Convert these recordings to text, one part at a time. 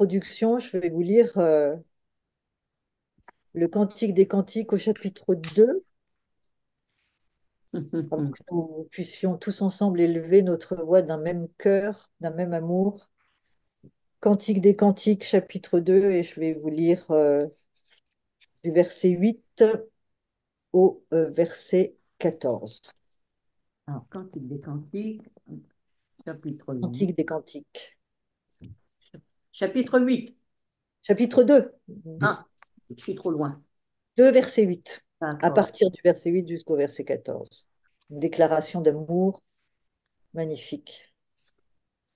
introduction, je vais vous lire le Cantique des Cantiques au chapitre 2, avant que nous puissions tous ensemble élever notre voix d'un même cœur, d'un même amour. Cantique des Cantiques, chapitre 2, et je vais vous lire du verset 8 au verset 14. Alors, Cantique des Cantiques, chapitre 8. Cantique des Cantiques. Chapitre 8. Chapitre 2, Ah, écrit trop loin. 2 verset 8, à D'accord. partir du verset 8 jusqu'au verset 14. Une déclaration d'amour magnifique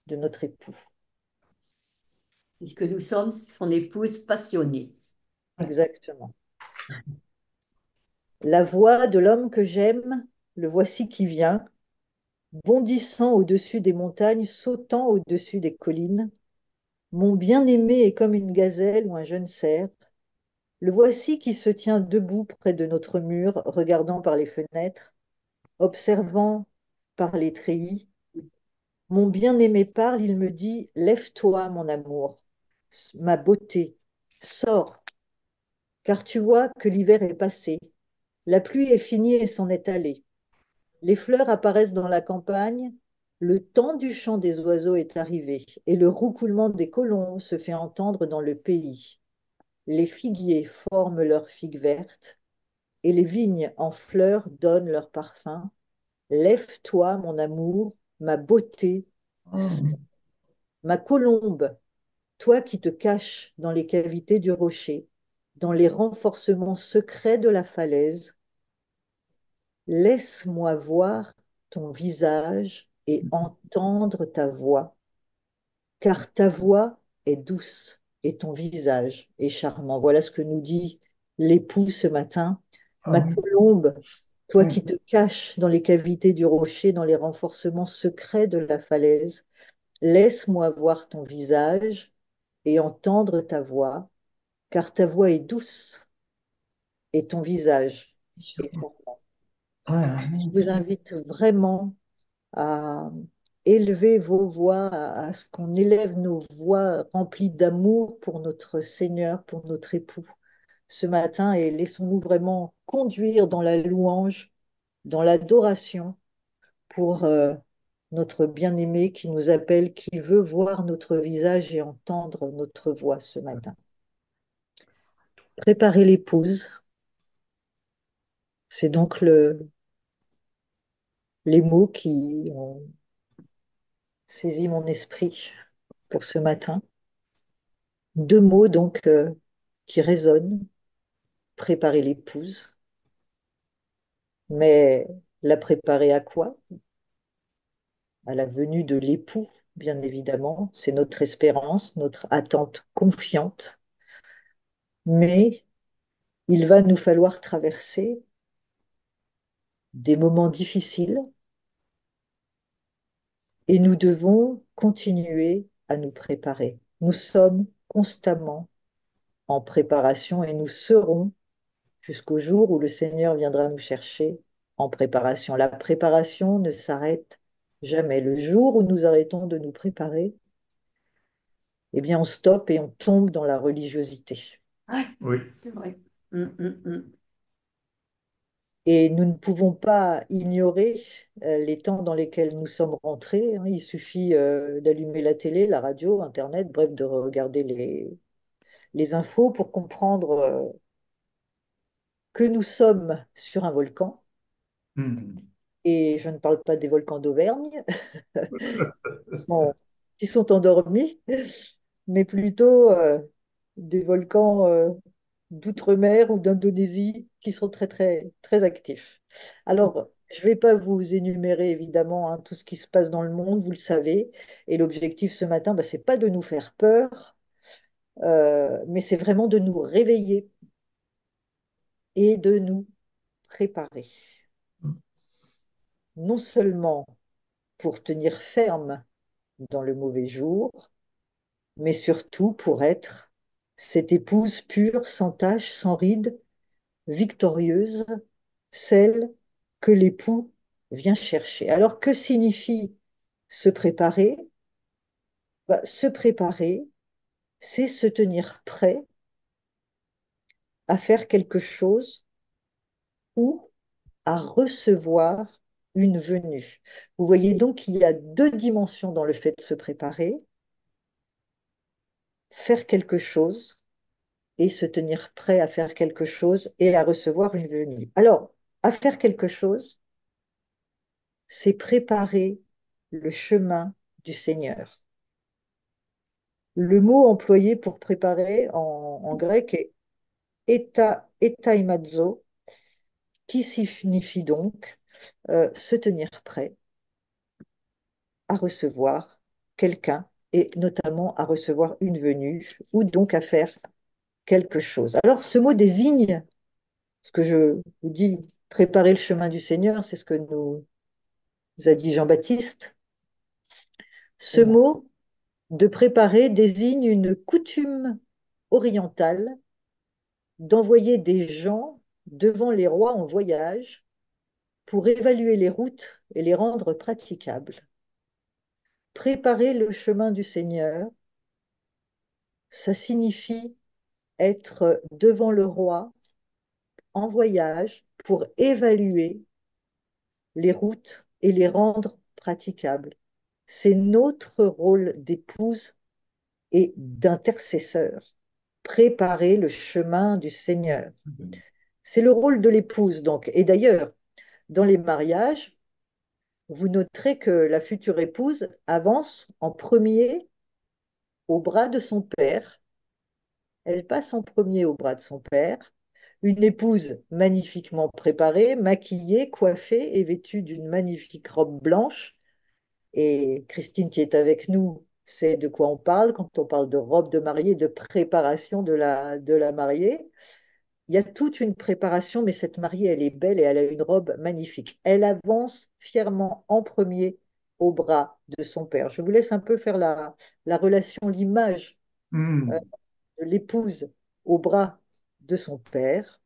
de notre époux. Puisque nous sommes son épouse passionnée. Exactement. La voix de l'homme que j'aime, le voici qui vient, bondissant au-dessus des montagnes, sautant au-dessus des collines. Mon bien-aimé est comme une gazelle ou un jeune cerf. Le voici qui se tient debout près de notre mur, regardant par les fenêtres, observant par les treillis. Mon bien-aimé parle, il me dit, lève-toi, mon amour, ma beauté, sors, car tu vois que l'hiver est passé, la pluie est finie et s'en est allée. Les fleurs apparaissent dans la campagne, le temps du chant des oiseaux est arrivé, et le roucoulement des colombes se fait entendre dans le pays. Les figuiers forment leurs figues vertes, et les vignes en fleurs donnent leur parfum. Lève-toi, mon amour, ma beauté, ma colombe, toi qui te caches dans les cavités du rocher, dans les renforcements secrets de la falaise. Laisse-moi voir ton visage et entendre ta voix, car ta voix est douce et ton visage est charmant. Voilà ce que nous dit l'époux ce matin. Ma Amen. colombe, toi Mm. qui te caches dans les cavités du rocher, dans les renforcements secrets de la falaise, laisse-moi voir ton visage et entendre ta voix, car ta voix est douce et ton visage est charmant. Ouais, Je amen. vous invite vraiment à élever vos voix, à ce qu'on élève nos voix remplies d'amour pour notre Seigneur, pour notre époux ce matin, et laissons-nous vraiment conduire dans la louange, dans l'adoration pour notre bien-aimé qui nous appelle, qui veut voir notre visage et entendre notre voix ce matin. Préparer l'épouse, c'est donc les mots qui ont saisi mon esprit pour ce matin. Deux mots donc qui résonnent, préparer l'épouse, mais la préparer à quoi? À la venue de l'époux, bien évidemment. C'est notre espérance, notre attente confiante. Mais il va nous falloir traverser des moments difficiles et nous devons continuer à nous préparer. Nous sommes constamment en préparation et nous serons jusqu'au jour où le Seigneur viendra nous chercher en préparation. La préparation ne s'arrête jamais. Le jour où nous arrêtons de nous préparer, eh bien, on stoppe et on tombe dans la religiosité. Ouais, Oui. c'est vrai. Et nous ne pouvons pas ignorer les temps dans lesquels nous sommes rentrés, hein. Il suffit d'allumer la télé, la radio, Internet, bref, de regarder les infos pour comprendre que nous sommes sur un volcan. Mm. Et je ne parle pas des volcans d'Auvergne, sont- qui sont endormis, mais plutôt des volcans d'outre-mer ou d'Indonésie qui sont très, très, très actifs. Alors, je ne vais pas vous énumérer évidemment hein, tout ce qui se passe dans le monde, vous le savez, et l'objectif ce matin, bah, ce n'est pas de nous faire peur, mais c'est vraiment de nous réveiller et de nous préparer, non seulement pour tenir ferme dans le mauvais jour, mais surtout pour être cette épouse pure, sans tache, sans ride, victorieuse, celle que l'époux vient chercher. Alors que signifie se préparer? Bah, se préparer, c'est se tenir prêt à faire quelque chose ou à recevoir une venue. Vous voyez donc qu'il y a deux dimensions dans le fait de se préparer, faire quelque chose et se tenir prêt à faire quelque chose et à recevoir une venue. Alors, à faire quelque chose, c'est préparer le chemin du Seigneur. Le mot employé pour préparer en grec est etaimazo, qui signifie donc se tenir prêt à recevoir quelqu'un et notamment à recevoir une venue ou donc à faire quelque chose. Alors ce mot désigne, ce que je vous dis, préparer le chemin du Seigneur, c'est ce que nous a dit Jean-Baptiste. Ce mot de préparer désigne une coutume orientale d'envoyer des gens devant les rois en voyage pour évaluer les routes et les rendre praticables. Préparer le chemin du Seigneur, ça signifie être devant le roi en voyage pour évaluer les routes et les rendre praticables. C'est notre rôle d'épouse et d'intercesseur. Préparer le chemin du Seigneur. C'est le rôle de l'épouse, donc. Et d'ailleurs, dans les mariages, vous noterez que la future épouse avance en premier au bras de son père. Elle passe en premier au bras de son père. Une épouse magnifiquement préparée, maquillée, coiffée et vêtue d'une magnifique robe blanche. Et Christine qui est avec nous sait de quoi on parle quand on parle de robe de mariée, de préparation de la mariée. Il y a toute une préparation, mais cette mariée, elle est belle et elle a une robe magnifique. Elle avance fièrement en premier au bras de son père. Je vous laisse un peu faire la relation, l'image Hmm. de l'épouse au bras de son père.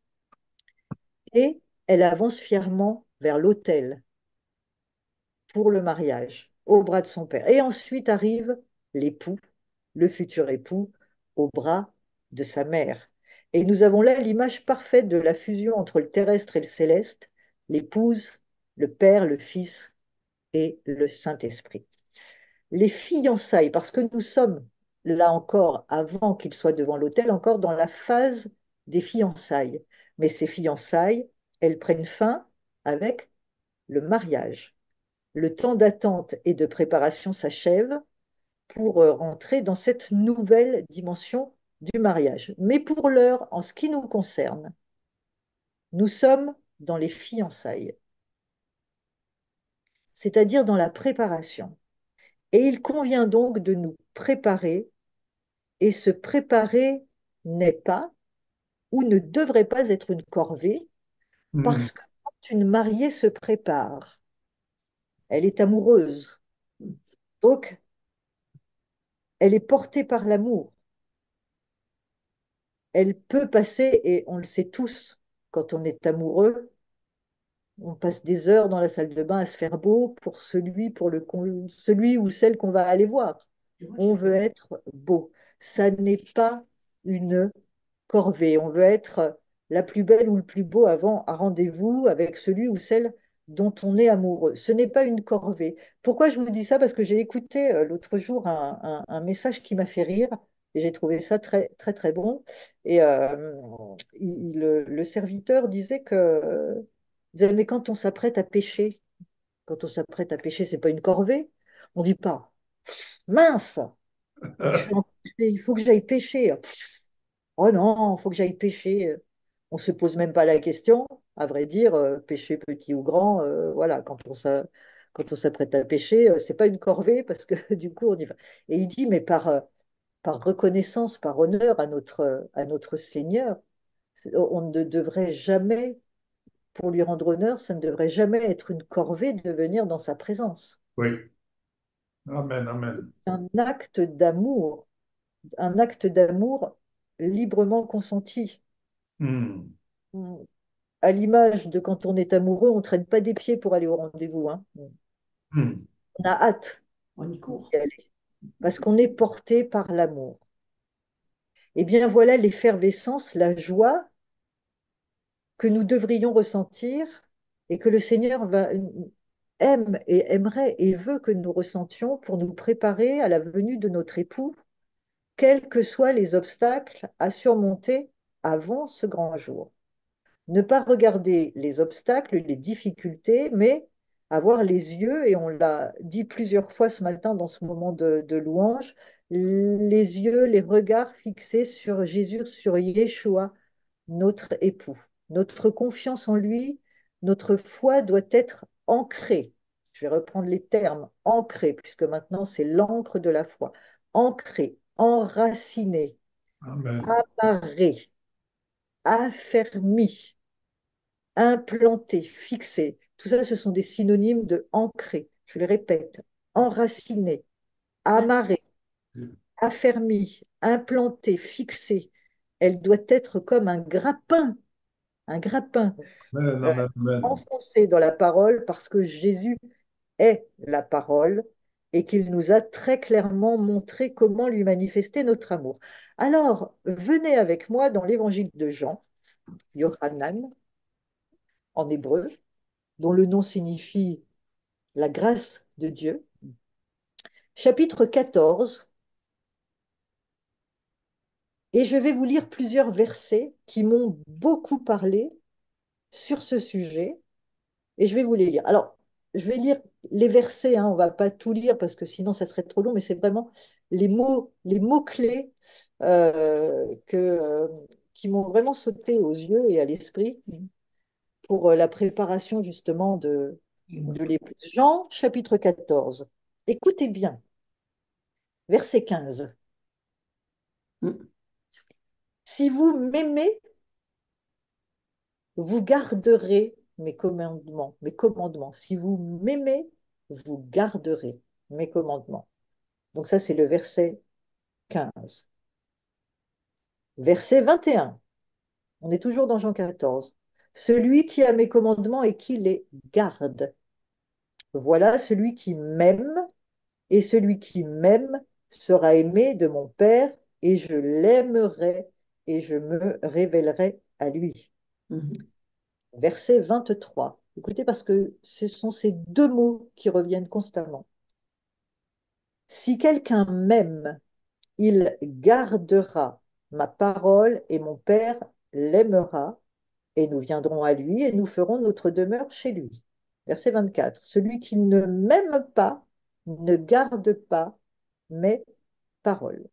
Et elle avance fièrement vers l'autel pour le mariage, au bras de son père. Et ensuite arrive l'époux, le futur époux, au bras de sa mère. Et nous avons là l'image parfaite de la fusion entre le terrestre et le céleste, l'épouse, le Père, le Fils et le Saint-Esprit. Les fiançailles, parce que nous sommes là encore, avant qu'il soit devant l'autel, encore dans la phase des fiançailles. Mais ces fiançailles, elles prennent fin avec le mariage. Le temps d'attente et de préparation s'achève pour rentrer dans cette nouvelle dimension du mariage. Mais pour l'heure, en ce qui nous concerne, nous sommes dans les fiançailles, c'est-à-dire dans la préparation. Et il convient donc de nous préparer, et se préparer n'est pas ou ne devrait pas être une corvée, Hmm. parce que quand une mariée se prépare, elle est amoureuse, donc elle est portée par l'amour. Elle peut passer, et on le sait tous, quand on est amoureux, on passe des heures dans la salle de bain à se faire beau pour celui ou celle qu'on va aller voir. On veut être beau. Ça n'est pas une corvée. On veut être la plus belle ou le plus beau avant un rendez-vous avec celui ou celle dont on est amoureux. Ce n'est pas une corvée. Pourquoi je vous dis ça? Parce que j'ai écouté l'autre jour un message qui m'a fait rire et j'ai trouvé ça très très très bon. Et le serviteur disait il disait, mais quand on s'apprête à pêcher, quand on s'apprête à pêcher, c'est pas une corvée. On dit pas, mince, il faut que j'aille pêcher. Oh non, il faut que j'aille pêcher. On ne se pose même pas la question, à vrai dire, pêcher petit ou grand, voilà, quand on s'apprête à pêcher, c'est pas une corvée parce que du coup, on y va. Et il dit, mais par reconnaissance, par honneur à notre Seigneur, on ne devrait jamais, pour lui rendre honneur, ça ne devrait jamais être une corvée de venir dans sa présence. Oui. Amen, amen. Un acte d'amour librement consenti. Hmm. À l'image de quand on est amoureux, on ne traîne pas des pieds pour aller au rendez-vous, hein. Hmm. On a hâte On y court. d'y aller parce qu'on est porté par l'amour. Eh bien voilà l'effervescence, la joie que nous devrions ressentir et que le Seigneur aime et aimerait et veut que nous ressentions pour nous préparer à la venue de notre époux, quels que soient les obstacles à surmonter avant ce grand jour. Ne pas regarder les obstacles, les difficultés, mais avoir les yeux, et on l'a dit plusieurs fois ce matin dans ce moment de louange, les yeux, les regards fixés sur Jésus, sur Yeshua, notre époux. Notre confiance en lui, notre foi doit être ancrée. Je vais reprendre les termes, ancrée, puisque maintenant c'est l'encre de la foi. Ancrée, enracinée, Amen. amarrée, affermie, implanté, fixé. Tout ça, ce sont des synonymes de ancré. Je les répète. Enraciné, amarré, affermi, implanté, fixé. Elle doit être comme un grappin Amen, euh, amen, amen. enfoncé dans la parole parce que Jésus est la parole et qu'il nous a très clairement montré comment lui manifester notre amour. Alors, venez avec moi dans l'évangile de Jean, Yohanan en hébreu, dont le nom signifie la grâce de Dieu, chapitre 14, et je vais vous lire plusieurs versets qui m'ont beaucoup parlé sur ce sujet, et je vais vous les lire. Alors, je vais lire les versets, hein, on ne va pas tout lire parce que sinon ça serait trop long, mais c'est vraiment les mots-clés qui m'ont vraiment sauté aux yeux et à l'esprit pour la préparation justement de l'épouse. Jean, chapitre 14. Écoutez bien, verset 15. Si vous m'aimez, vous garderez mes commandements, mes commandements. Si vous m'aimez, vous garderez mes commandements. Donc ça, c'est le verset 15. Verset 21. On est toujours dans Jean 14. Celui qui a mes commandements et qui les garde, voilà celui qui m'aime, et celui qui m'aime sera aimé de mon Père, et je l'aimerai, et je me révélerai à lui. Verset 23. Écoutez, parce que ce sont ces deux mots qui reviennent constamment. Si quelqu'un m'aime, il gardera ma parole et mon Père l'aimera et nous viendrons à lui et nous ferons notre demeure chez lui. Verset 24. Celui qui ne m'aime pas ne garde pas mes paroles.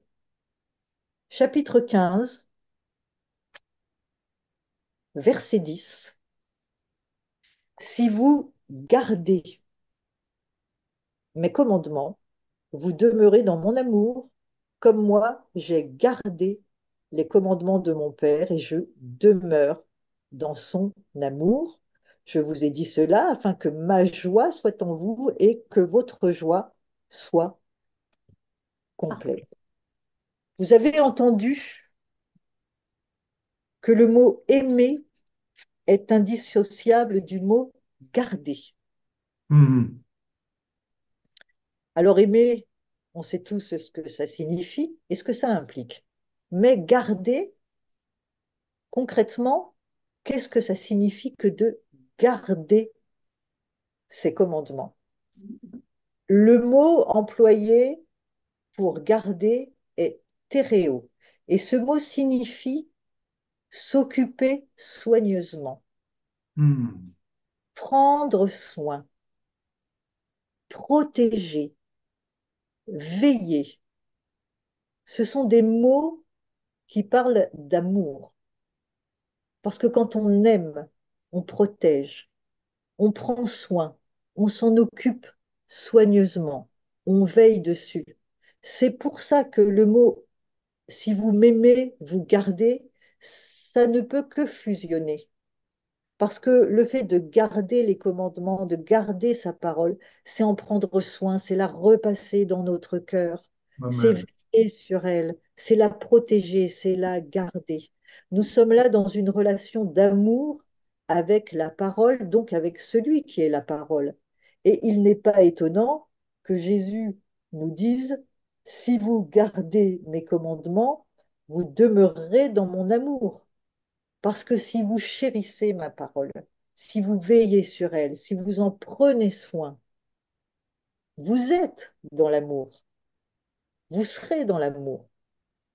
Chapitre 15, verset 10. Si vous gardez mes commandements, vous demeurez dans mon amour, comme moi j'ai gardé les commandements de mon Père et je demeure dans son amour. Je vous ai dit cela afin que ma joie soit en vous et que votre joie soit complète. Vous avez entendu que le mot aimer est indissociable du mot garder. Mhm. Alors aimer, on sait tous ce que ça signifie et ce que ça implique. Mais garder, concrètement, qu'est-ce que ça signifie que de garder ses commandements? Le mot employé pour garder est tereo. Et ce mot signifie s'occuper soigneusement, Mhm. prendre soin, protéger, veiller. Ce sont des mots qui parlent d'amour. Parce que quand on aime, on protège, on prend soin, on s'en occupe soigneusement, on veille dessus. C'est pour ça que le mot si vous m'aimez, vous gardez, ça ne peut que fusionner. Parce que le fait de garder les commandements, de garder sa parole, c'est en prendre soin, c'est la repasser dans notre cœur, c'est Amen. veiller sur elle, c'est la protéger, c'est la garder. Nous sommes là dans une relation d'amour avec la parole, donc avec celui qui est la parole. Et il n'est pas étonnant que Jésus nous dise, si vous gardez mes commandements, vous demeurerez dans mon amour. Parce que si vous chérissez ma parole, si vous veillez sur elle, si vous en prenez soin, vous êtes dans l'amour, vous serez dans l'amour.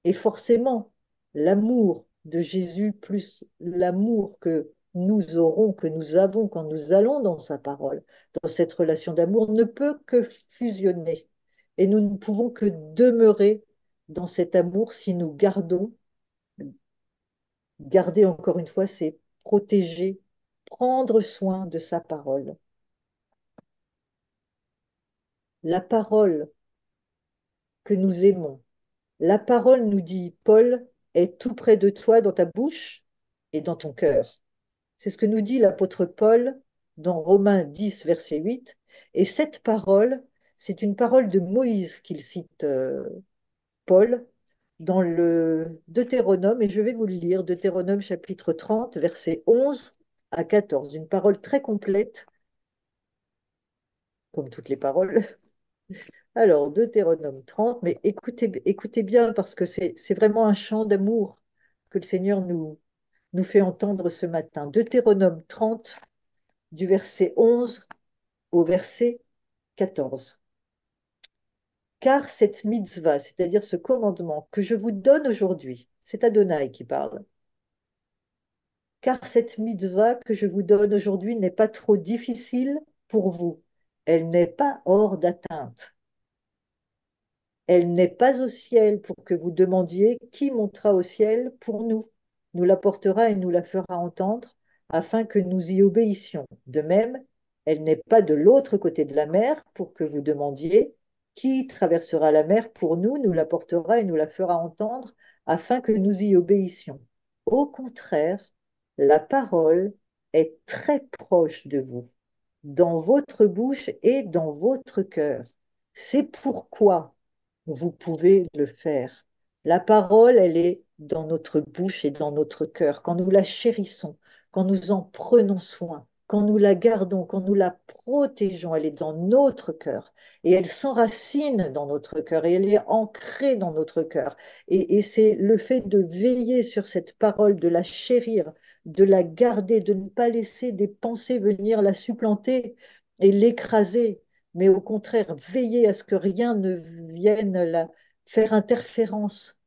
Et forcément, l'amour de Jésus plus l'amour que nous aurons, que nous avons quand nous allons dans sa parole, dans cette relation d'amour, ne peut que fusionner. Et nous ne pouvons que demeurer dans cet amour si nous gardons. Garder encore une fois, c'est protéger, prendre soin de sa parole. La parole que nous aimons. La parole, nous dit Paul, est tout près de toi dans ta bouche et dans ton cœur. C'est ce que nous dit l'apôtre Paul dans Romains 10, verset 8. Et cette parole, c'est une parole de Moïse qu'il cite, Paul, dans le Deutéronome, et je vais vous le lire, Deutéronome chapitre 30, verset 11 à 14, une parole très complète, comme toutes les paroles. Alors, Deutéronome 30, mais écoutez bien parce que c'est vraiment un chant d'amour que le Seigneur nous fait entendre ce matin. Deutéronome 30, du verset 11 au verset 14. Car cette mitzvah, c'est-à-dire ce commandement que je vous donne aujourd'hui, c'est Adonai qui parle, car cette mitzvah que je vous donne aujourd'hui n'est pas trop difficile pour vous. Elle n'est pas hors d'atteinte. Elle n'est pas au ciel pour que vous demandiez qui montera au ciel pour nous. Nous l'apportera et nous la fera entendre afin que nous y obéissions. De même, elle n'est pas de l'autre côté de la mer pour que vous demandiez qui traversera la mer pour nous. Nous l'apportera et nous la fera entendre afin que nous y obéissions. Au contraire, la parole est très proche de vous, dans votre bouche et dans votre cœur. C'est pourquoi vous pouvez le faire. La parole, elle est dans notre bouche et dans notre cœur. Quand nous la chérissons, quand nous en prenons soin, quand nous la gardons, quand nous la protégeons, elle est dans notre cœur et elle s'enracine dans notre cœur et elle est ancrée dans notre cœur. Et c'est le fait de veiller sur cette parole, de la chérir, de la garder, de ne pas laisser des pensées venir la supplanter et l'écraser, mais au contraire, veiller à ce que rien ne vienne faire interférence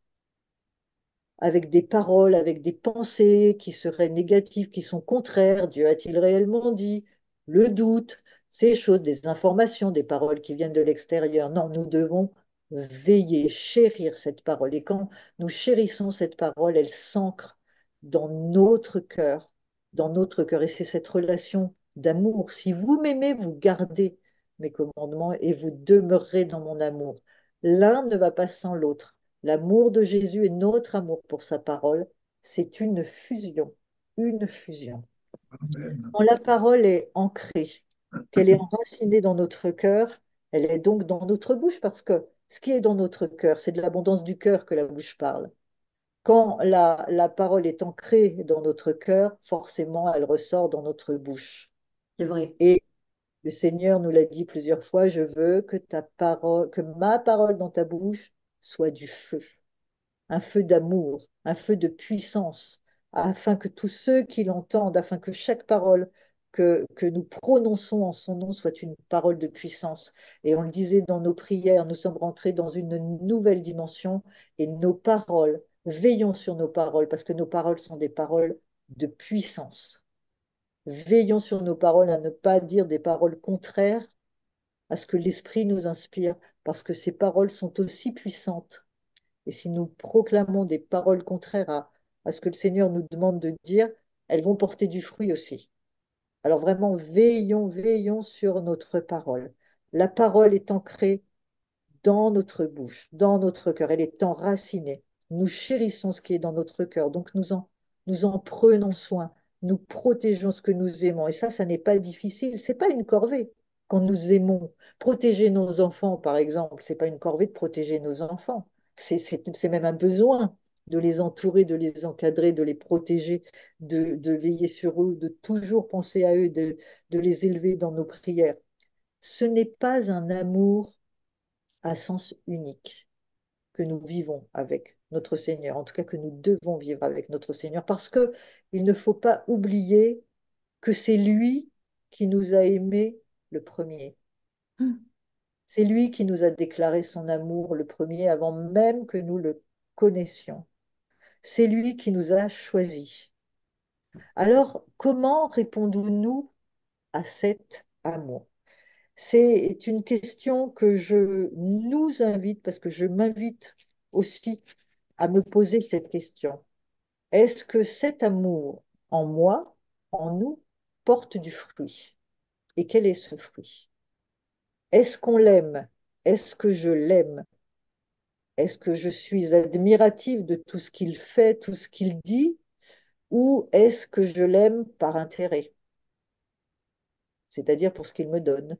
avec des paroles, avec des pensées qui seraient négatives, qui sont contraires. Dieu a-t-il réellement dit? Le doute, ces choses, des informations, des paroles qui viennent de l'extérieur. Non, nous devons veiller, chérir cette parole. Et quand nous chérissons cette parole, elle s'ancre dans notre cœur. Et c'est cette relation d'amour. Si vous m'aimez, vous gardez mes commandements et vous demeurerez dans mon amour. L'un ne va pas sans l'autre. L'amour de Jésus et notre amour pour sa parole, c'est une fusion, une fusion. Amen. Quand la parole est ancrée, qu'elle est enracinée dans notre cœur, elle est donc dans notre bouche parce que ce qui est dans notre cœur, c'est de l'abondance du cœur que la bouche parle. Quand la parole est ancrée dans notre cœur, forcément, elle ressort dans notre bouche. C'est vrai. Et le Seigneur nous l'a dit plusieurs fois, je veux que ta parole, que ma parole dans ta bouche soit du feu, un feu d'amour, un feu de puissance, afin que tous ceux qui l'entendent, afin que chaque parole que nous prononçons en son nom soit une parole de puissance. Et on le disait dans nos prières, nous sommes rentrés dans une nouvelle dimension et nos paroles, veillons sur nos paroles, parce que nos paroles sont des paroles de puissance. Veillons sur nos paroles à ne pas dire des paroles contraires à ce que l'Esprit nous inspire, parce que ces paroles sont aussi puissantes. Et si nous proclamons des paroles contraires à ce que le Seigneur nous demande de dire, elles vont porter du fruit aussi. Alors vraiment, veillons, veillons sur notre parole. La parole est ancrée dans notre bouche, dans notre cœur. Elle est enracinée. Nous chérissons ce qui est dans notre cœur. Donc nous en prenons soin. Nous protégeons ce que nous aimons. Et ça n'est pas difficile. C'est pas une corvée quand nous aimons. Protéger nos enfants, par exemple, c'est pas une corvée de protéger nos enfants. C'est même un besoin de les entourer, de les encadrer, de les protéger, de veiller sur eux, de toujours penser à eux, de les élever dans nos prières. Ce n'est pas un amour à sens unique que nous vivons avec notre Seigneur, en tout cas que nous devons vivre avec notre Seigneur, parce que il ne faut pas oublier que c'est lui qui nous a aimés le premier. C'est lui qui nous a déclaré son amour le premier avant même que nous le connaissions. C'est lui qui nous a choisis. Alors, comment répondons-nous à cet amour? C'est une question que je nous invite, parce que je m'invite aussi à me poser cette question. Est-ce que cet amour en moi, en nous, porte du fruit? Et quel est ce fruit? Est-ce qu'on l'aime? Est-ce que je l'aime? Est-ce que je suis admirative de tout ce qu'il fait, tout ce qu'il dit? Ou est-ce que je l'aime par intérêt, c'est-à-dire pour ce qu'il me donne?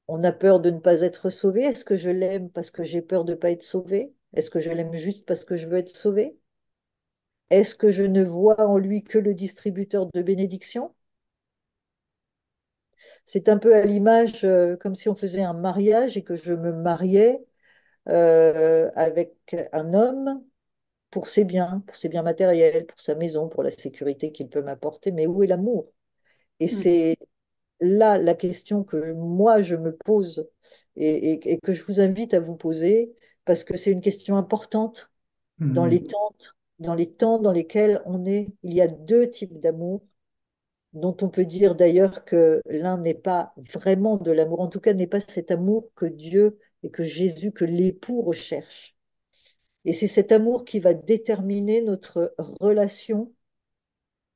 On a peur de ne pas être sauvé. Est-ce que je l'aime parce que j'ai peur de ne pas être sauvé? Est-ce que je l'aime juste parce que je veux être sauvé? Est-ce que je ne vois en lui que le distributeur de bénédictions? C'est un peu à l'image comme si on faisait un mariage et que je me mariais avec un homme pour ses biens matériels, pour sa maison, pour la sécurité qu'il peut m'apporter. Mais où est l'amour? Et c'est là la question que moi je me pose et que je vous invite à vous poser parce que c'est une question importante dans Mhm. les temps, dans les temps dans lesquels on est. Il y a deux types d'amour dont on peut dire d'ailleurs que l'un n'est pas vraiment de l'amour, en tout cas n'est pas cet amour que Dieu et que Jésus, que l'époux recherche. Et c'est cet amour qui va déterminer notre relation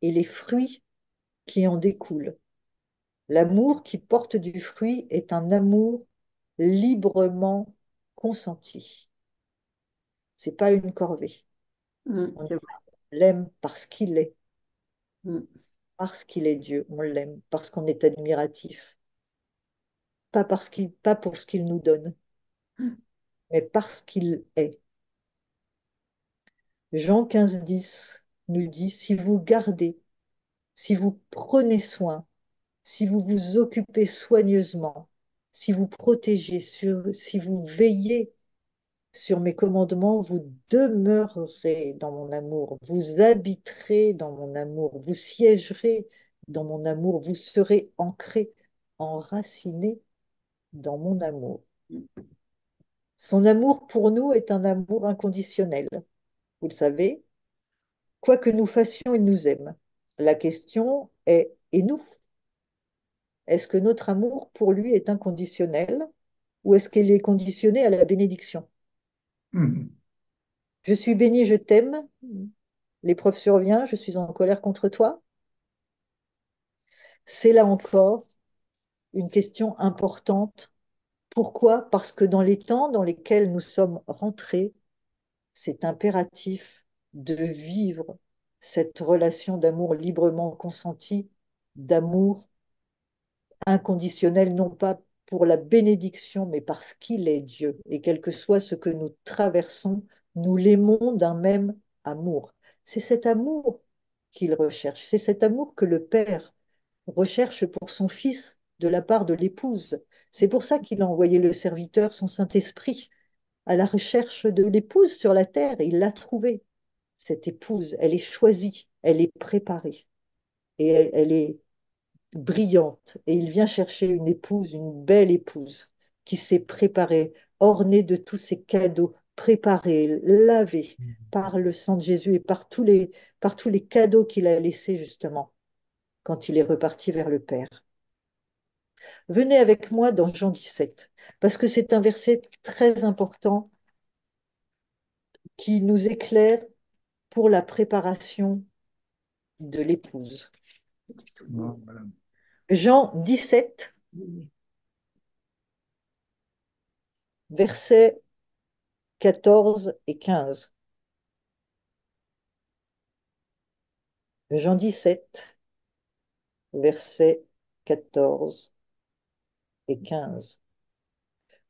et les fruits qui en découlent. L'amour qui porte du fruit est un amour librement consenti. C'est pas une corvée. On C'est vrai. l'aime parce qu'il est, Mm. parce qu'il est Dieu. On l'aime parce qu'on est admiratif, pas pour ce qu'il nous donne, mais parce qu'il est. Jean 15,10 nous dit, si vous gardez, si vous prenez soin, si vous vous occupez soigneusement, si vous protégez, si vous veillez sur mes commandements, vous demeurerez dans mon amour, vous habiterez dans mon amour, vous siégerez dans mon amour, vous serez ancrés, enracinés dans mon amour. Son amour pour nous est un amour inconditionnel. Vous le savez, quoi que nous fassions, il nous aime. La question est, et nous? Est-ce que notre amour pour lui est inconditionnel ou est-ce qu'il est conditionné à la bénédiction? Mhm. Je suis béni, je t'aime. L'épreuve survient, je suis en colère contre toi. C'est là encore une question importante. Pourquoi? Parce que dans les temps dans lesquels nous sommes rentrés, c'est impératif de vivre cette relation d'amour librement consenti, d'amour inconditionnel, non pas pour la bénédiction, mais parce qu'il est Dieu. Et quel que soit ce que nous traversons, nous l'aimons d'un même amour. C'est cet amour qu'il recherche, c'est cet amour que le Père recherche pour son Fils de la part de l'épouse. C'est pour ça qu'il a envoyé le serviteur, son Saint-Esprit, à la recherche de l'épouse sur la terre. Et il l'a trouvée. Cette épouse, elle est choisie, elle est préparée et elle est brillante. Et il vient chercher une épouse, une belle épouse, qui s'est préparée, ornée de tous ses cadeaux, préparée, lavée par le sang de Jésus et par tous les cadeaux qu'il a laissés justement quand il est reparti vers le Père. Venez avec moi dans Jean 17, parce que c'est un verset très important qui nous éclaire pour la préparation de l'épouse. Ah, voilà. Jean 17, versets 14 et 15. Jean 17, versets 14 et 15.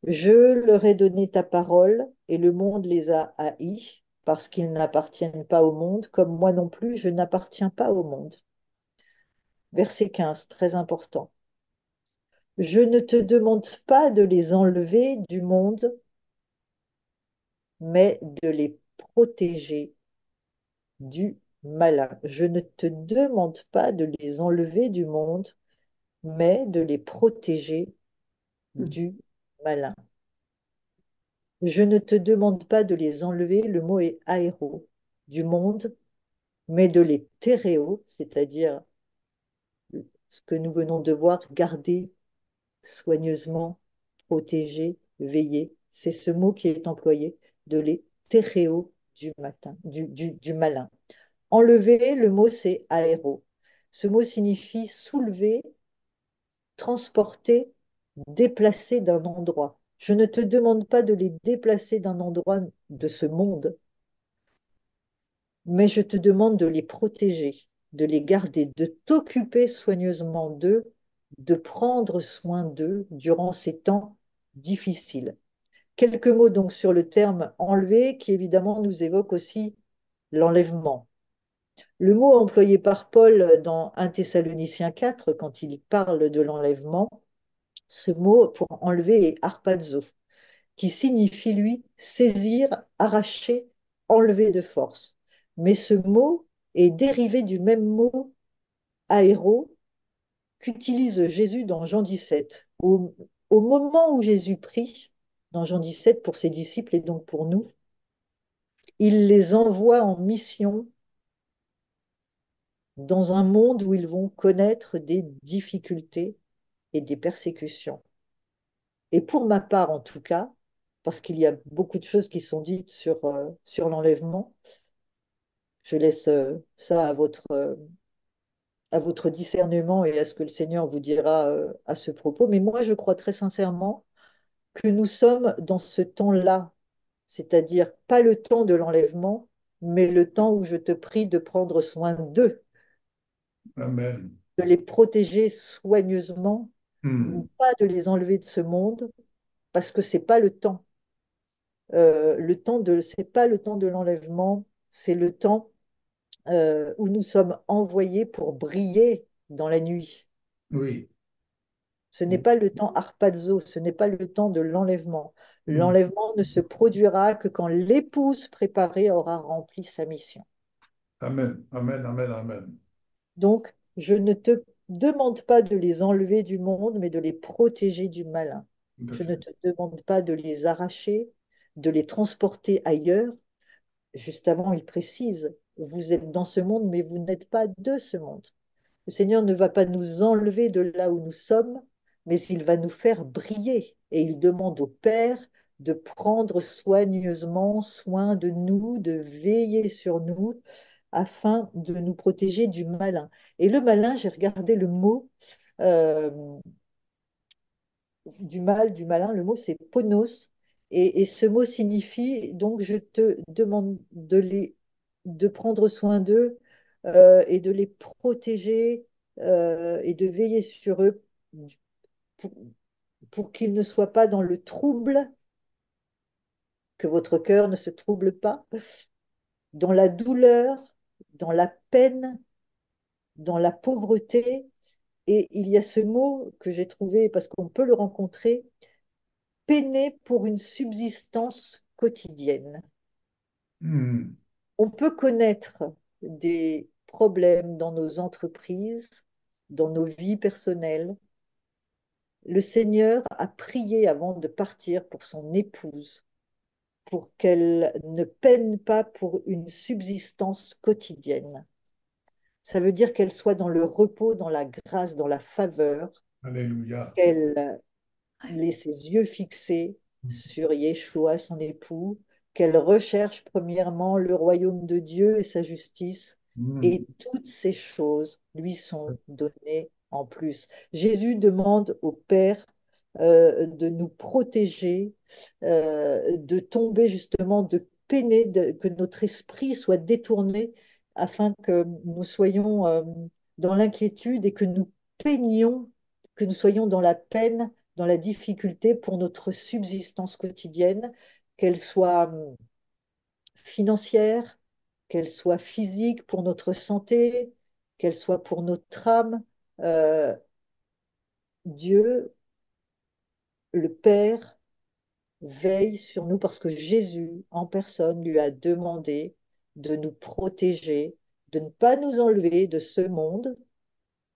Je leur ai donné ta parole et le monde les a haïs parce qu'ils n'appartiennent pas au monde, comme moi non plus, je n'appartiens pas au monde. Verset 15, très important. Je ne te demande pas de les enlever du monde, mais de les protéger du malin. Je ne te demande pas de les enlever du monde, mais de les protéger Hmm. du malin. Je ne te demande pas de les enlever, le mot est aéro, du monde, mais de les terréo, c'est-à-dire ce que nous venons de voir, garder soigneusement, protéger, veiller. C'est ce mot qui est employé, de les terréo du malin. Enlever, le mot c'est aéro. Ce mot signifie soulever, transporter, déplacer d'un endroit. Je ne te demande pas de les déplacer d'un endroit de ce monde, mais je te demande de les protéger, de les garder, de t'occuper soigneusement d'eux, de prendre soin d'eux durant ces temps difficiles. Quelques mots donc sur le terme enlever qui évidemment nous évoque aussi l'enlèvement. Le mot employé par Paul dans 1 Thessaloniciens 4, quand il parle de l'enlèvement, ce mot pour enlever est harpazo, qui signifie, lui, saisir, arracher, enlever de force. Mais ce mot est dérivé du même mot aéro qu'utilise Jésus dans Jean 17. Au moment où Jésus prie, dans Jean 17, pour ses disciples et donc pour nous, il les envoie en mission dans un monde où ils vont connaître des difficultés et des persécutions. Et pour ma part, en tout cas, parce qu'il y a beaucoup de choses qui sont dites sur l'enlèvement, je laisse ça à votre discernement et à ce que le Seigneur vous dira à ce propos. Mais moi, je crois très sincèrement que nous sommes dans ce temps-là, c'est-à-dire pas le temps de l'enlèvement, mais le temps où je te prie de prendre soin d'eux, Amen. de les protéger soigneusement, Hmm. ou pas de les enlever de ce monde, parce que c'est pas le temps. C'est pas le temps de l'enlèvement, c'est le temps où nous sommes envoyés pour briller dans la nuit. Oui. Ce n'est pas le temps harpazo, ce n'est pas le temps de l'enlèvement. Hmm. L'enlèvement ne se produira que quand l'épouse préparée aura rempli sa mission. Amen. Amen. Amen. Amen. Donc, je ne te demande pas de les enlever du monde, mais de les protéger du malin. Tout à Je ne fait. te demande pas de les arracher, de les transporter ailleurs. Juste avant, il précise, vous êtes dans ce monde, mais vous n'êtes pas de ce monde. Le Seigneur ne va pas nous enlever de là où nous sommes, mais il va nous faire briller. Et il demande au Père de prendre soigneusement soin de nous, de veiller sur nous, afin de nous protéger du malin. Et le malin, j'ai regardé le mot euh, du mal, du malin, le mot c'est ponos. Et ce mot signifie, donc je te demande de prendre soin d'eux et de les protéger et de veiller sur eux pour, pour qu'ils ne soient pas dans le trouble, que votre cœur ne se trouble pas, dans la douleur, dans la peine, dans la pauvreté. Et il y a ce mot que j'ai trouvé, parce qu'on peut le rencontrer, peiner pour une subsistance quotidienne. Hmm. On peut connaître des problèmes dans nos entreprises, dans nos vies personnelles. Le Seigneur a prié avant de partir pour son épouse, pour qu'elle ne peine pas pour une subsistance quotidienne. Ça veut dire qu'elle soit dans le repos, dans la grâce, dans la faveur, Alléluia. qu'elle ait ses yeux fixés sur Yeshua, son époux, qu'elle recherche premièrement le royaume de Dieu et sa justice, Hmm. et toutes ces choses lui sont données en plus. Jésus demande au Père de nous protéger, de tomber justement, de peiner, que notre esprit soit détourné afin que nous soyons dans l'inquiétude et que nous peignions, que nous soyons dans la peine, dans la difficulté pour notre subsistance quotidienne, qu'elle soit financière, qu'elle soit physique pour notre santé, qu'elle soit pour notre âme. Euh, Dieu, le Père, veille sur nous parce que Jésus, en personne, lui a demandé de nous protéger, de ne pas nous enlever de ce monde,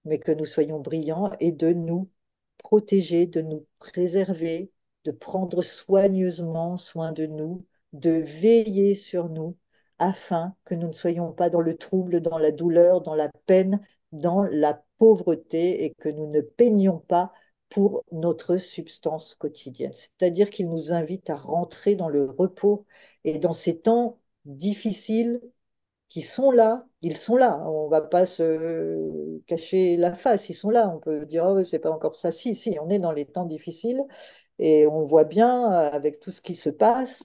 mais que nous soyons brillants et de nous protéger, de nous préserver, de prendre soigneusement soin de nous, de veiller sur nous, afin que nous ne soyons pas dans le trouble, dans la douleur, dans la peine, dans la pauvreté et que nous ne peignions pas pour notre substance quotidienne. C'est-à-dire qu'il nous invite à rentrer dans le repos et dans ces temps difficiles qui sont là, ils sont là. On ne va pas se cacher la face, ils sont là. On peut dire, oh, c'est pas encore ça. Si, si, on est dans les temps difficiles et on voit bien, avec tout ce qui se passe,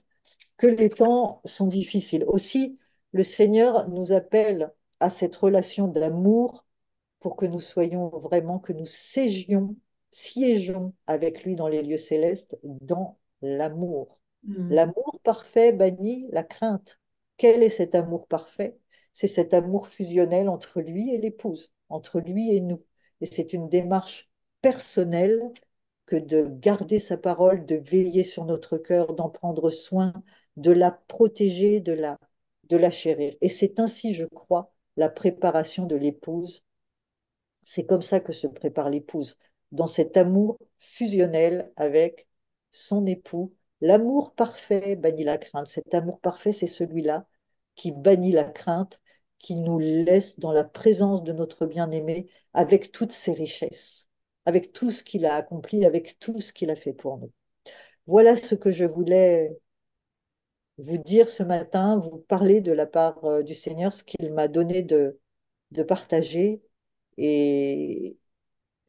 que les temps sont difficiles. Aussi, le Seigneur nous appelle à cette relation d'amour pour que nous soyons vraiment, que nous siégions avec lui dans les lieux célestes, dans l'amour. Mm. L'amour parfait bannit la crainte. Quel est cet amour parfait? C'est cet amour fusionnel entre lui et l'épouse, entre lui et nous. Et c'est une démarche personnelle que de garder sa parole, de veiller sur notre cœur, d'en prendre soin, de la protéger, de la chérir. Et c'est ainsi, je crois, la préparation de l'épouse, c'est comme ça que se prépare l'épouse, dans cet amour fusionnel avec son époux. L'amour parfait bannit la crainte. Cet amour parfait, c'est celui-là qui bannit la crainte, qui nous laisse dans la présence de notre bien-aimé avec toutes ses richesses, avec tout ce qu'il a accompli, avec tout ce qu'il a fait pour nous. Voilà ce que je voulais vous dire ce matin, vous parler de la part du Seigneur, ce qu'il m'a donné de partager. Et,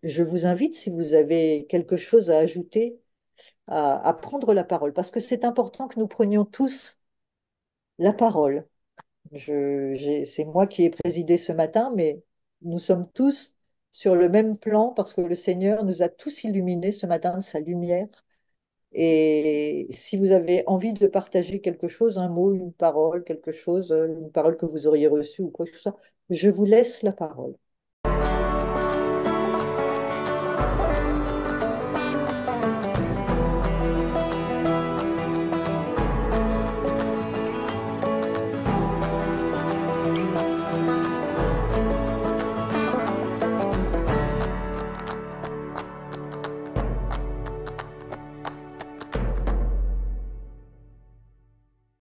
je vous invite, si vous avez quelque chose à ajouter, à prendre la parole, parce que c'est important que nous prenions tous la parole. C'est moi qui ai présidé ce matin, mais nous sommes tous sur le même plan parce que le Seigneur nous a tous illuminés ce matin de sa lumière. Et si vous avez envie de partager quelque chose, un mot, une parole, quelque chose, une parole que vous auriez reçue ou quoi que ce soit, je vous laisse la parole.